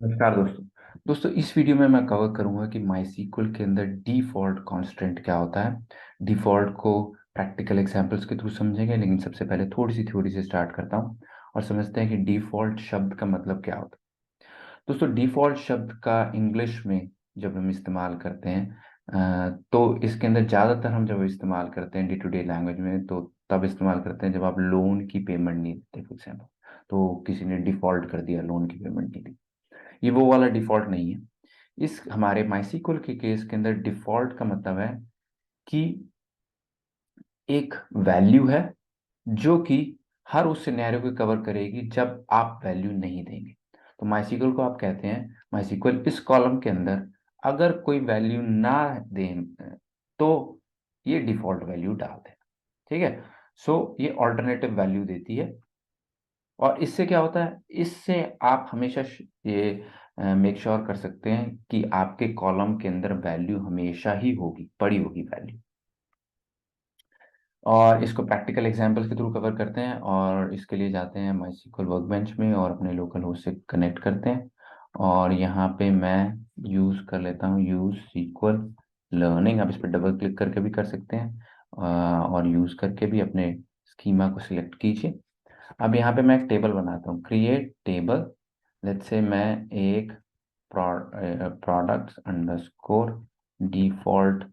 नमस्कार दोस्तों। इस वीडियो में मैं कवर करूंगा कि माइस्क्ल के अंदर डिफॉल्ट कांस्टेंट क्या होता है। डिफॉल्ट को प्रैक्टिकल एग्जांपल्स के थ्रू समझेंगे, लेकिन सबसे पहले थोड़ी सी थ्योरी से स्टार्ट करता हूं और समझते हैं कि डिफॉल्ट शब्द का मतलब क्या होता है। डिफॉल्ट शब्द का इंग्लिश में जब हम इस्तेमाल करते हैं तो इसके अंदर ज़्यादातर हम जब इस्तेमाल करते हैं डे टू डे लैंग्वेज में, तो तब इस्तेमाल करते हैं जब आप लोन की पेमेंट नहीं देते। फॉर एग्जाम्पल, तो किसी ने डिफॉल्ट कर दिया, लोन की पेमेंट नहीं दी, ये वो वाला डिफॉल्ट नहीं है। इस हमारे माइस्क्ल के केस के अंदर डिफॉल्ट का मतलब है कि एक वैल्यू है जो कि हर उस सिनेरियो को कवर करेगी जब आप वैल्यू नहीं देंगे। तो माइस्क्ल को आप कहते हैं, माइस्क्ल इस कॉलम के अंदर अगर कोई वैल्यू ना दें तो ये डिफॉल्ट वैल्यू डाल देना। ठीक है। ये ऑल्टरनेटिव वैल्यू देती है। और इससे क्या होता है, इससे आप हमेशा ये मेक श्योर कर सकते हैं कि आपके कॉलम के अंदर वैल्यू हमेशा ही होगी, पड़ी होगी वैल्यू। और इसको प्रैक्टिकल एग्जांपल्स के थ्रू कवर करते हैं, और इसके लिए जाते हैं माइस्क्ल वर्कबेंच में और अपने लोकल होस्ट से कनेक्ट करते हैं। और यहाँ पे मैं यूज़ कर लेता हूँ यूज सीक्वल लर्निंग। आप इस पर डबल क्लिक करके भी कर सकते हैं, और यूज़ करके भी अपने स्कीमा को सिलेक्ट कीजिए। अब यहाँ पे मैं एक टेबल बनाता हूँ, क्रिएट टेबल। लेट्स से मैं एक प्रोडक्ट्स अंडरस्कोर डिफॉल्ट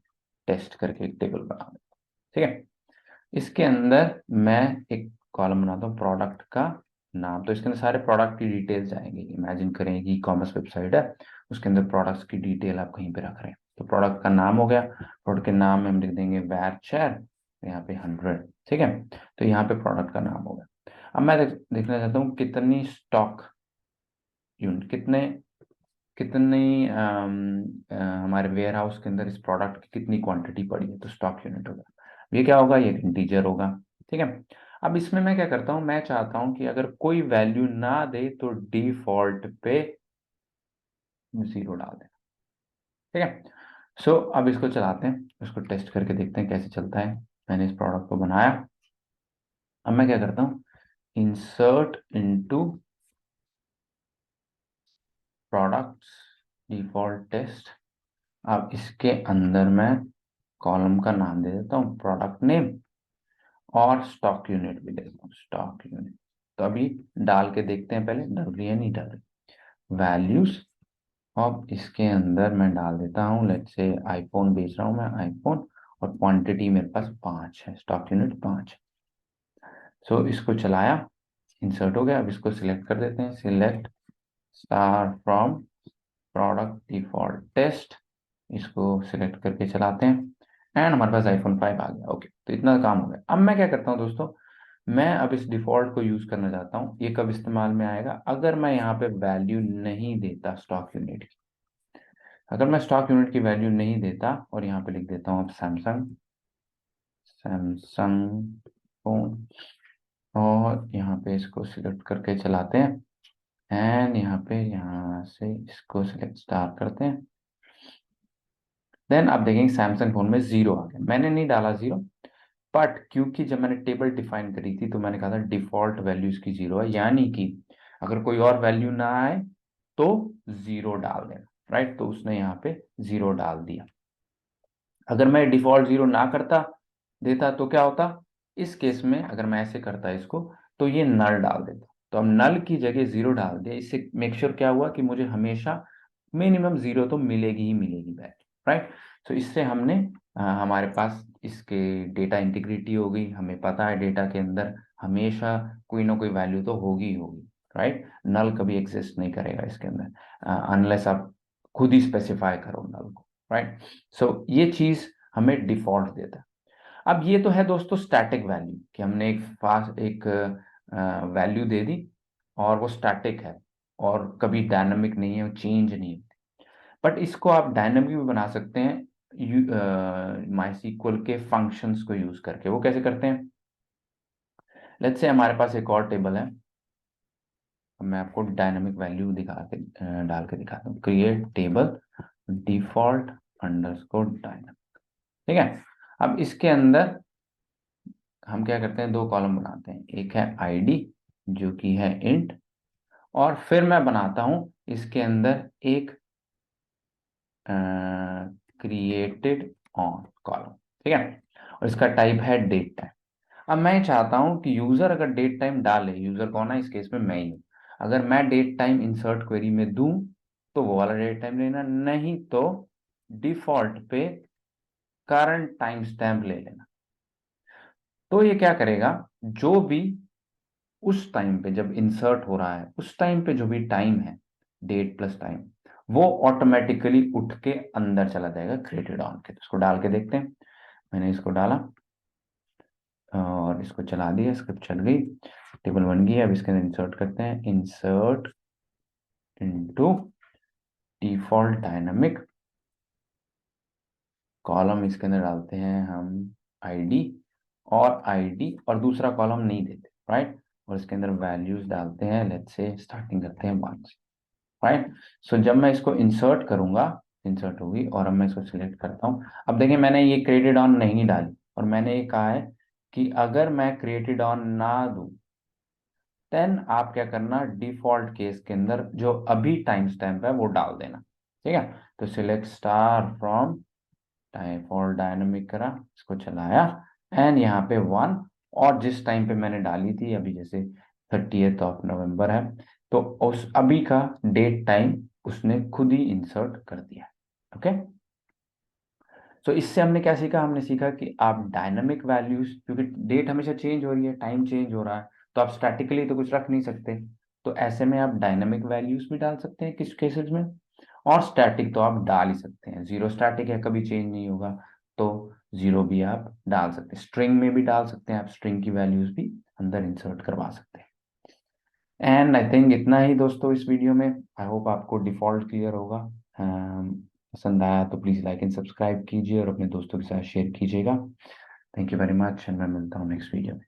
टेस्ट करके एक टेबल बना देता हूँ। ठीक है। इसके अंदर मैं एक कॉलम बनाता हूँ प्रोडक्ट का नाम। तो इसके अंदर सारे प्रोडक्ट की डिटेल्स आएंगी। इमेजिन करें कि ई कॉमर्स वेबसाइट है, उसके अंदर प्रोडक्ट्स की डिटेल आप कहीं पे रख रहे हैं। तो प्रोडक्ट का नाम हो गया, प्रोडक्ट के नाम में हम लिख देंगे वैर शेयर, यहाँ पे 100। ठीक है। तो यहाँ पे प्रोडक्ट का नाम हो गया। अब मैं देखना चाहता हूँ कितनी स्टॉक यूनिट, कितने कितनी हमारे वेयर हाउस के अंदर इस प्रोडक्ट की कितनी क्वांटिटी पड़ी है। तो स्टॉक यूनिट होगा, ये क्या होगा, ये इंटीजर होगा। ठीक है। अब इसमें मैं क्या करता हूँ, मैं चाहता हूँ कि अगर कोई वैल्यू ना दे तो डिफॉल्ट पे 0 डाल देना। ठीक है। अब इसको चलाते हैं, इसको टेस्ट करके देखते हैं कैसे चलता है। मैंने इस प्रोडक्ट को बनाया। अब मैं क्या करता हूँ, insert into products default test. अब इसके अंदर मैं कॉलम का नाम दे देता हूँ प्रोडक्ट नेम, और स्टॉक यूनिट भी दे देता हूँ स्टॉक यूनिट। तो अभी डाल के देखते हैं, पहले डल रही है नहीं डल रही वैल्यूज। अब इसके अंदर मैं डाल देता हूँ, लेट्स से आईफोन बेच रहा हूँ मैं, आईफोन, और क्वांटिटी मेरे पास 5 है, स्टॉक यूनिट 5। इसको चलाया, इंसर्ट हो गया। अब इसको सिलेक्ट कर देते हैं, select star from product default test. इसको सिलेक्ट करके चलाते हैं, एंड हमारे पास आईफोन 5 आ गया। ओके, तो इतना काम हो गया। अब मैं क्या करता हूँ दोस्तों, मैं अब इस डिफॉल्ट को यूज करना चाहता हूँ। ये कब इस्तेमाल में आएगा, अगर मैं यहाँ पे वैल्यू नहीं देता स्टॉक यूनिट की। अगर मैं स्टॉक यूनिट की वैल्यू नहीं देता और यहाँ पे लिख देता हूँ अब सैमसंग, सैमसंग फोन, और यहाँ पे इसको सिलेक्ट करके चलाते हैं, एंड यहाँ पे यहाँ से इसको सिलेक्ट स्टार करते हैं। देन आप देखेंगे सैमसंग फोन में 0 आ गया। मैंने नहीं डाला 0, बट क्योंकि जब मैंने टेबल डिफाइन करी थी तो मैंने कहा था डिफॉल्ट वैल्यू इसकी 0 है, यानी कि अगर कोई और वैल्यू ना आए तो 0 डाल देना। राइट, तो उसने यहाँ पे 0 डाल दिया। अगर मैं डिफॉल्ट 0 ना करता देता तो क्या होता, इस केस में अगर मैं ऐसे करता इसको तो ये नल डाल देता। तो अब नल की जगह 0 डाल दिया, इससे मेक श्योर क्या हुआ कि मुझे हमेशा मिनिमम 0 तो मिलेगी ही मिलेगी वैल्यू। राइट। इससे हमने हमारे पास इसके डेटा इंटीग्रिटी हो गई। हमें पता है डेटा के अंदर हमेशा कोई ना कोई वैल्यू तो होगी ही होगी। राइट, नल कभी एग्जिस्ट नहीं करेगा इसके अंदर अनलेस आप खुद ही स्पेसिफाई करो नल को। राइट। ये चीज हमें डिफॉल्ट देता है। अब ये तो है दोस्तों स्टैटिक वैल्यू, कि हमने एक वैल्यू दे दी और वो स्टैटिक है और कभी डायनामिक नहीं है, चेंज नहीं है। बट इसको आप डायनामिक भी बना सकते हैं माइस्क्ल के फंक्शंस को यूज करके। वो कैसे करते हैं, लेट्स से हमारे पास एक और टेबल है। अब मैं आपको डायनामिक वैल्यू दिखा के डाल के दिखाता हूँ, create table default underscore dynamic. ठीक है। अब इसके अंदर हम क्या करते हैं, 2 कॉलम बनाते हैं। एक है आईडी जो कि है इंट, और फिर मैं बनाता हूं इसके अंदर एक क्रिएटेड ऑन कॉलम, ठीक है, और इसका टाइप है डेट टाइम। अब मैं चाहता हूं कि यूजर अगर डेट टाइम डाले, यूजर कौन है इस केस में, मैं ही हूं, अगर मैं डेट टाइम इंसर्ट क्वेरी में दूं तो वो वाला डेट टाइम लेना, नहीं तो डिफॉल्ट पे करंट टाइम स्टैम्प ले लेना। तो ये क्या करेगा, जो भी उस टाइम पे जब इंसर्ट हो रहा है उस टाइम पे जो भी टाइम है, डेट प्लस टाइम, वो ऑटोमेटिकली उठ के अंदर चला जाएगा क्रिएटेड ऑन के। तो इसको डाल के देखते हैं। मैंने इसको डाला और इसको चला दिया, स्क्रिप्ट चल गई, टेबल बन गई। अब इसके अंदर इंसर्ट करते हैं, insert into default dynamic column. इसके अंदर डालते हैं हम आईडी, और आईडी और दूसरा कॉलम नहीं देते, राइट। और इसके अंदर वैल्यूज डालते हैं, लेट्स से स्टार्टिंग करते हैं 1 से, राइट। सो जब मैं इसको इंसर्ट करूंगा, इंसर्ट होगी, और अब मैं इसको सिलेक्ट करता हूं। अब देखिए मैंने ये क्रिएटेड ऑन नहीं डाली, और मैंने ये कहा है कि अगर मैं क्रिएटेड ऑन ना दूं, देन आप क्या करना, डिफॉल्ट केस के अंदर जो अभी टाइम स्टैम्प है वो डाल देना, ठीक है। तो select star from default dynamic करा, इसको चलाया, एंड यहाँ पे 1, और जिस टाइम पे मैंने डाली थी अभी, जैसे 30 नवंबर है, तो उस अभी का डेट टाइम उसने खुद ही इंसर्ट कर दिया, ओके। तो इससे हमने क्या सीखा, हमने सीखा कि आप डायनामिक वैल्यूज, क्योंकि डेट हमेशा चेंज हो रही है, टाइम चेंज हो रहा है, तो आप स्टैटिकली तो कुछ रख नहीं सकते। तो ऐसे में आप डायनामिक वैल्यूज भी डाल सकते हैं किस केसेस में, और स्टैटिक तो आप डाल ही सकते हैं। जीरो स्टैटिक है, कभी चेंज नहीं होगा, तो जीरो भी आप डाल सकते हैं। स्ट्रिंग में भी डाल सकते हैं, आप स्ट्रिंग की वैल्यूज भी अंदर इंसर्ट करवा सकते हैं। एंड आई थिंक इतना ही दोस्तों इस वीडियो में। आई होप आपको डिफॉल्ट क्लियर होगा। पसंद आया तो प्लीज़ लाइक एंड सब्सक्राइब कीजिए और अपने दोस्तों के साथ शेयर कीजिएगा। Thank you very much, and मैं मिलता हूँ नेक्स्ट वीडियो में।